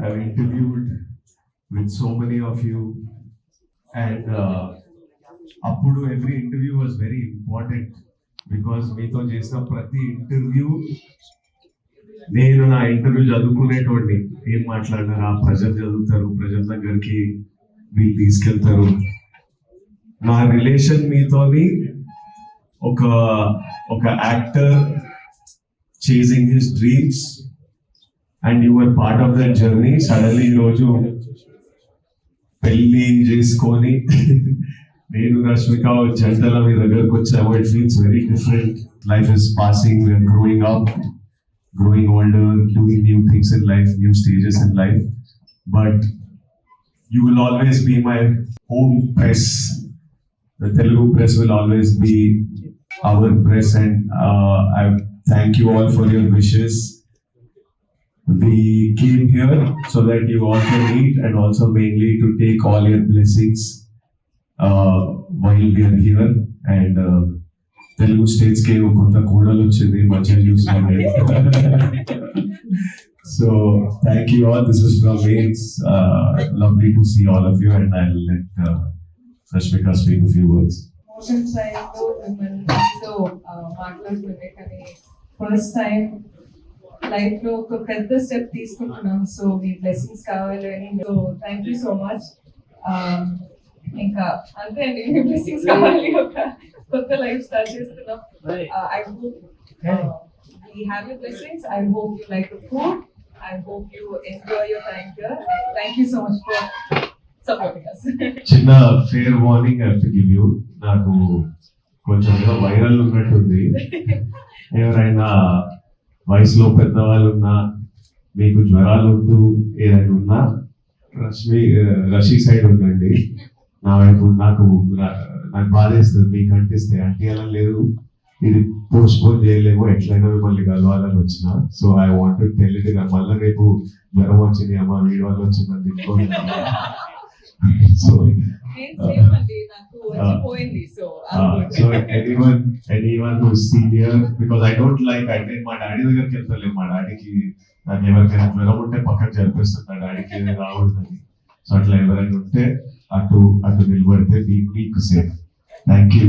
I've interviewed with so many of you, and అప్పుడు every interview was very important because మీతో చేసిన ప్రతి interview నేను నా ఇంటర్వ్యూ చదువుకునేటోడిని. ఏం మాట్లాడినారు, ఆ ప్రజలు చదువుతారు, ప్రజల దగ్గరికి వీళ్ళు తీసుకెళ్తారు. నా రిలేషన్ మీతోని ఒక actor chasing his dreams and you are part of that journey. Suddenly ఈరోజు పెళ్లి చేసుకొని నేను రష్మిక జంటల మీ దగ్గరకు వచ్చాము. It feels very different. Life is passing, we are growing up, growing older, doing new things in life, new stages in life. But you will always be my home press. The Telugu press will always be our press, and I thank you all for your wishes. We came here so that you all can eat, and also mainly to take all your blessings while we are here. And Telugu states కి కొంత కూడలు వచ్చింది మధ్య చూస్తున్నాయి. So thank you all. This is from me. It's lovely to see all of you, and I'll let Rashmika speak a few words. మాట్లాడుతుంటే కానీ first time life లో ఒక పెద్ద స్టెప్ తీసుకుంటున్నాం. సో మీ బ్లెస్సింగ్స్ కావాలి అని. So thank you so much. ఇంకా అంతే అండి, మీ బ్లెస్సింగ్స్ కావాలి. ఒక కొత్త లైఫ్ స్టార్ట్ చేస్తున్నాం. I hope we have your blessings. I hope you like the food. I hope you enjoy your time here. Thank you so much for supporting us. చిన్న fair warning I have to give you. నాకు కొంచెం viral ఉన్నట్టుంది. ఎవరైనా వయసులో పెద్దవాళ్ళు ఉన్నా, మీకు జ్వరాలు ఉంటూ ఏదైనా ఉన్నా రషి సైడ్ ఉండండి. నా వైపు నాకు బాధేస్తుంది. మీకు అంటిస్తే అంటియాల లేదు, ఇది పోస్ట్ పోన్ చేయలేము, ఎట్లయినా మిమ్మల్ని కలవాలని వచ్చిన. So I want to tell it. మళ్ళీ రేపు జ్వరం వచ్చింది అమ్మ వీడి వల్ల వచ్చిందని తిట్టుకోండి. So anyone who's senior, because I don't like, I think మా డాడీ దగ్గరికి వెళ్తలేదు. మా డాడీకి నాకు ఎవరికైనా జ్వరం ఉంటే పక్కన జరిపిస్తుంది నా డాడీకి రావద్దని. సో అట్లా ఎవరైనా ఉంటే అటు నిలబడితే మీకు సేఫ్. Thank you.